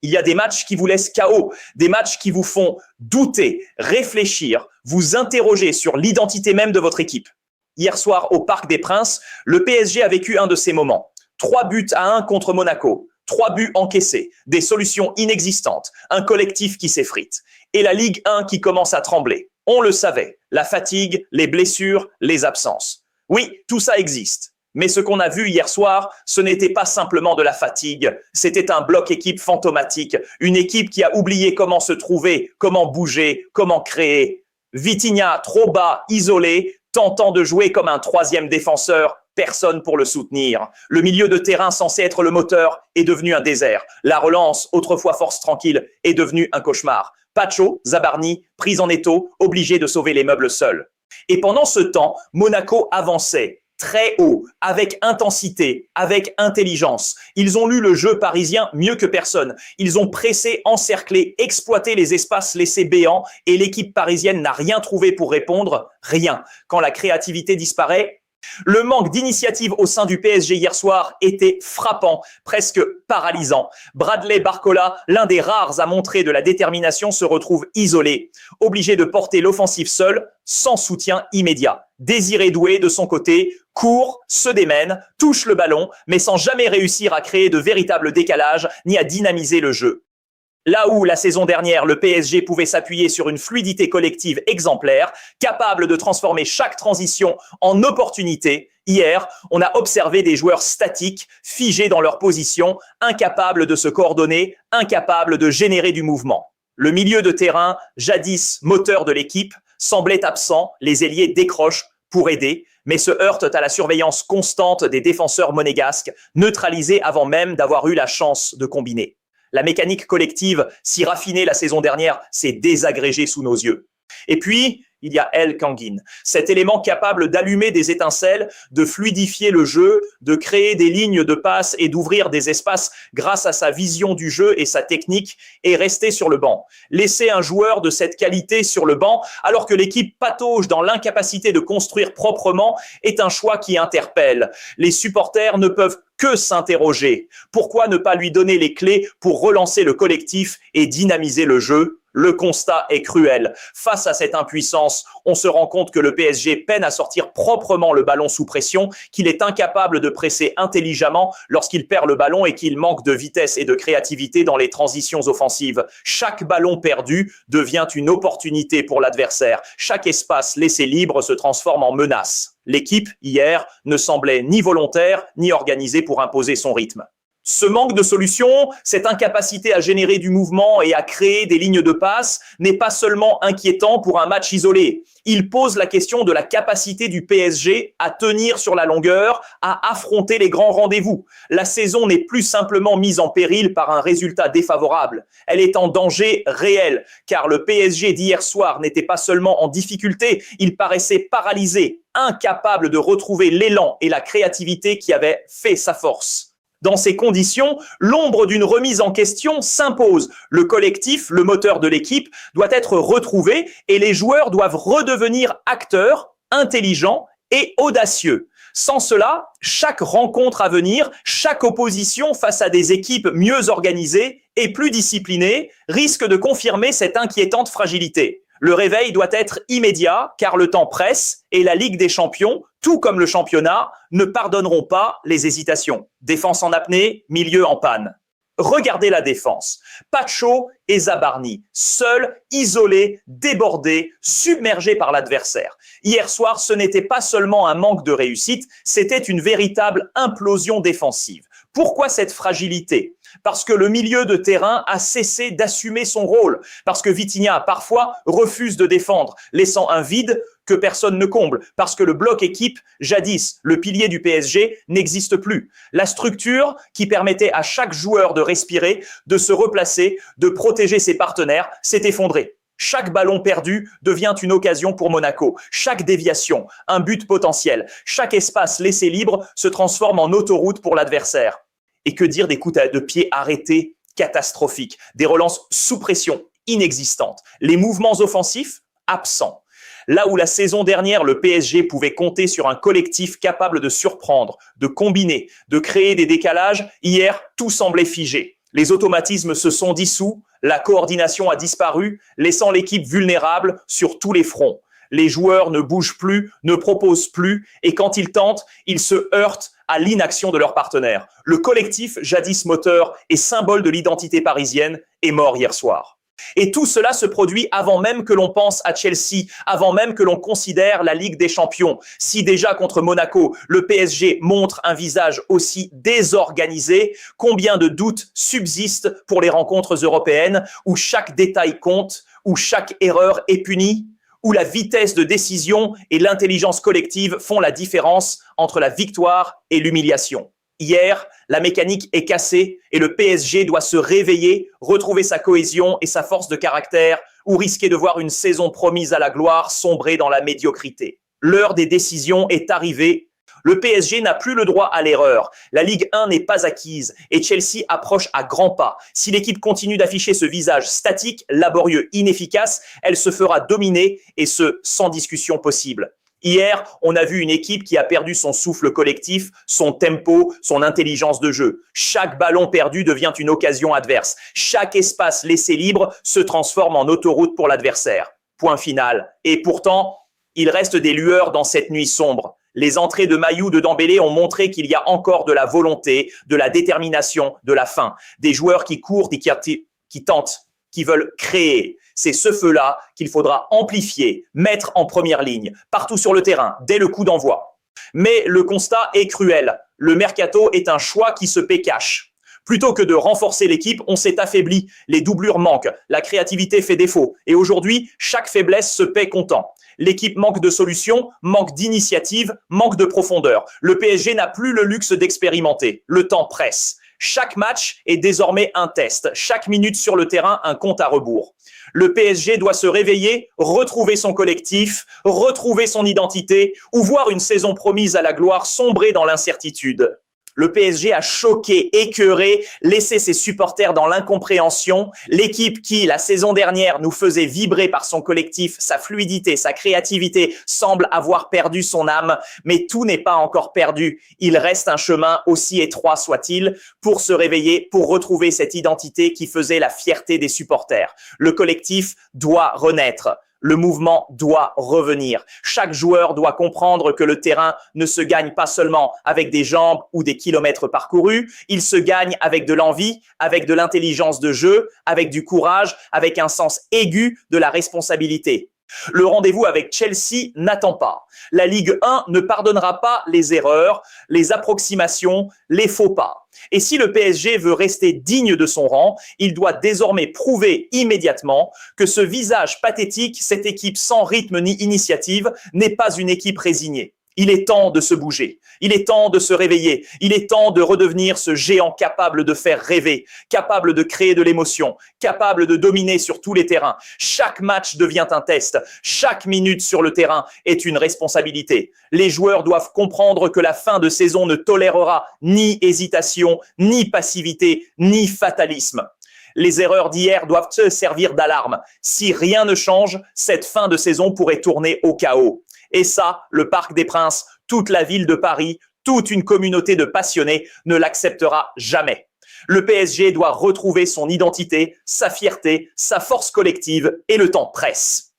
Il y a des matchs qui vous laissent KO, des matchs qui vous font douter, réfléchir, vous interroger sur l'identité même de votre équipe. Hier soir, au Parc des Princes, le PSG a vécu un de ces moments. 3-1 contre Monaco, 3 buts encaissés, des solutions inexistantes, un collectif qui s'effrite. Et la Ligue 1 qui commence à trembler. On le savait, la fatigue, les blessures, les absences. Oui, tout ça existe. Mais ce qu'on a vu hier soir, ce n'était pas simplement de la fatigue, c'était un bloc équipe fantomatique, une équipe qui a oublié comment se trouver, comment bouger, comment créer. Vitinha, trop bas, isolé, tentant de jouer comme un troisième défenseur, personne pour le soutenir. Le milieu de terrain censé être le moteur est devenu un désert. La relance, autrefois force tranquille, est devenue un cauchemar. Pacho, Zabarni, pris en étau, obligé de sauver les meubles seuls. Et pendant ce temps, Monaco avançait. Très haut, avec intensité, avec intelligence. Ils ont lu le jeu parisien mieux que personne. Ils ont pressé, encerclé, exploité les espaces laissés béants et l'équipe parisienne n'a rien trouvé pour répondre, rien. Quand la créativité disparaît, le manque d'initiative au sein du PSG hier soir était frappant, presque paralysant. Bradley Barcola, l'un des rares à montrer de la détermination, se retrouve isolé, obligé de porter l'offensive seul, sans soutien immédiat. Désiré Doué, de son côté, court, se démène, touche le ballon, mais sans jamais réussir à créer de véritables décalages ni à dynamiser le jeu. Là où, la saison dernière, le PSG pouvait s'appuyer sur une fluidité collective exemplaire, capable de transformer chaque transition en opportunité, hier, on a observé des joueurs statiques, figés dans leur position, incapables de se coordonner, incapables de générer du mouvement. Le milieu de terrain, jadis moteur de l'équipe, semblait absent, les ailiers décrochent pour aider, mais se heurtent à la surveillance constante des défenseurs monégasques, neutralisés avant même d'avoir eu la chance de combiner. La mécanique collective, si raffinée la saison dernière, s'est désagrégée sous nos yeux. Et puis, il y a El Kangin, cet élément capable d'allumer des étincelles, de fluidifier le jeu, de créer des lignes de passe et d'ouvrir des espaces grâce à sa vision du jeu et sa technique, et rester sur le banc. Laisser un joueur de cette qualité sur le banc, alors que l'équipe patauge dans l'incapacité de construire proprement, est un choix qui interpelle. Les supporters ne peuvent que s'interroger. Pourquoi ne pas lui donner les clés pour relancer le collectif et dynamiser le jeu ? Le constat est cruel. Face à cette impuissance, on se rend compte que le PSG peine à sortir proprement le ballon sous pression, qu'il est incapable de presser intelligemment lorsqu'il perd le ballon et qu'il manque de vitesse et de créativité dans les transitions offensives. Chaque ballon perdu devient une opportunité pour l'adversaire. Chaque espace laissé libre se transforme en menace. L'équipe, hier, ne semblait ni volontaire ni organisée pour imposer son rythme. Ce manque de solution, cette incapacité à générer du mouvement et à créer des lignes de passe n'est pas seulement inquiétant pour un match isolé. Il pose la question de la capacité du PSG à tenir sur la longueur, à affronter les grands rendez-vous. La saison n'est plus simplement mise en péril par un résultat défavorable. Elle est en danger réel, car le PSG d'hier soir n'était pas seulement en difficulté, il paraissait paralysé, incapable de retrouver l'élan et la créativité qui avaient fait sa force. Dans ces conditions, l'ombre d'une remise en question s'impose. Le collectif, le moteur de l'équipe, doit être retrouvé et les joueurs doivent redevenir acteurs, intelligents et audacieux. Sans cela, chaque rencontre à venir, chaque opposition face à des équipes mieux organisées et plus disciplinées risque de confirmer cette inquiétante fragilité. Le réveil doit être immédiat car le temps presse et la Ligue des Champions, tout comme le championnat, ne pardonneront pas les hésitations. Défense en apnée, milieu en panne. Regardez la défense. Pacho et Zabarni, seuls, isolés, débordés, submergés par l'adversaire. Hier soir, ce n'était pas seulement un manque de réussite, c'était une véritable implosion défensive. Pourquoi cette fragilité ? Parce que le milieu de terrain a cessé d'assumer son rôle, parce que Vitinha parfois refuse de défendre, laissant un vide que personne ne comble, parce que le bloc équipe, jadis le pilier du PSG, n'existe plus. La structure qui permettait à chaque joueur de respirer, de se replacer, de protéger ses partenaires, s'est effondrée. Chaque ballon perdu devient une occasion pour Monaco. Chaque déviation, un but potentiel. Chaque espace laissé libre se transforme en autoroute pour l'adversaire. Et que dire des coups de pied arrêtés catastrophiques, des relances sous pression inexistantes, les mouvements offensifs absents. Là où la saison dernière, le PSG pouvait compter sur un collectif capable de surprendre, de combiner, de créer des décalages, hier, tout semblait figé. Les automatismes se sont dissous, la coordination a disparu, laissant l'équipe vulnérable sur tous les fronts. Les joueurs ne bougent plus, ne proposent plus, et quand ils tentent, ils se heurtent à l'inaction de leurs partenaires. Le collectif, jadis moteur et symbole de l'identité parisienne, est mort hier soir. Et tout cela se produit avant même que l'on pense à Chelsea, avant même que l'on considère la Ligue des Champions. Si déjà contre Monaco, le PSG montre un visage aussi désorganisé, combien de doutes subsistent pour les rencontres européennes où chaque détail compte, où chaque erreur est punie, où la vitesse de décision et l'intelligence collective font la différence entre la victoire et l'humiliation. Hier, la mécanique est cassée et le PSG doit se réveiller, retrouver sa cohésion et sa force de caractère ou risquer de voir une saison promise à la gloire sombrer dans la médiocrité. L'heure des décisions est arrivée. Le PSG n'a plus le droit à l'erreur. La Ligue 1 n'est pas acquise et Chelsea approche à grands pas. Si l'équipe continue d'afficher ce visage statique, laborieux, inefficace, elle se fera dominer et ce, sans discussion possible. Hier, on a vu une équipe qui a perdu son souffle collectif, son tempo, son intelligence de jeu. Chaque ballon perdu devient une occasion adverse. Chaque espace laissé libre se transforme en autoroute pour l'adversaire. Point final. Et pourtant, il reste des lueurs dans cette nuit sombre. Les entrées de Mayou, de Dembélé ont montré qu'il y a encore de la volonté, de la détermination, de la faim. Des joueurs qui courent et qui tentent, qui veulent créer. C'est ce feu-là qu'il faudra amplifier, mettre en première ligne, partout sur le terrain, dès le coup d'envoi. Mais le constat est cruel. Le mercato est un choix qui se paie cash. Plutôt que de renforcer l'équipe, on s'est affaibli. Les doublures manquent, la créativité fait défaut. Et aujourd'hui, chaque faiblesse se paie comptant. L'équipe manque de solutions, manque d'initiative, manque de profondeur. Le PSG n'a plus le luxe d'expérimenter. Le temps presse. Chaque match est désormais un test. Chaque minute sur le terrain, un compte à rebours. Le PSG doit se réveiller, retrouver son collectif, retrouver son identité ou voir une saison promise à la gloire sombrer dans l'incertitude. Le PSG a choqué, écœuré, laissé ses supporters dans l'incompréhension. L'équipe qui, la saison dernière, nous faisait vibrer par son collectif, sa fluidité, sa créativité, semble avoir perdu son âme. Mais tout n'est pas encore perdu. Il reste un chemin, aussi étroit soit-il, pour se réveiller, pour retrouver cette identité qui faisait la fierté des supporters. Le collectif doit renaître. Le mouvement doit revenir. Chaque joueur doit comprendre que le terrain ne se gagne pas seulement avec des jambes ou des kilomètres parcourus, il se gagne avec de l'envie, avec de l'intelligence de jeu, avec du courage, avec un sens aigu de la responsabilité. Le rendez-vous avec Chelsea n'attend pas. La Ligue 1 ne pardonnera pas les erreurs, les approximations, les faux pas. Et si le PSG veut rester digne de son rang, il doit désormais prouver immédiatement que ce visage pathétique, cette équipe sans rythme ni initiative, n'est pas une équipe résignée. Il est temps de se bouger, il est temps de se réveiller, il est temps de redevenir ce géant capable de faire rêver, capable de créer de l'émotion, capable de dominer sur tous les terrains. Chaque match devient un test, chaque minute sur le terrain est une responsabilité. Les joueurs doivent comprendre que la fin de saison ne tolérera ni hésitation, ni passivité, ni fatalisme. Les erreurs d'hier doivent se servir d'alarme. Si rien ne change, cette fin de saison pourrait tourner au chaos. Et ça, le Parc des Princes, toute la ville de Paris, toute une communauté de passionnés ne l'acceptera jamais. Le PSG doit retrouver son identité, sa fierté, sa force collective et le temps presse.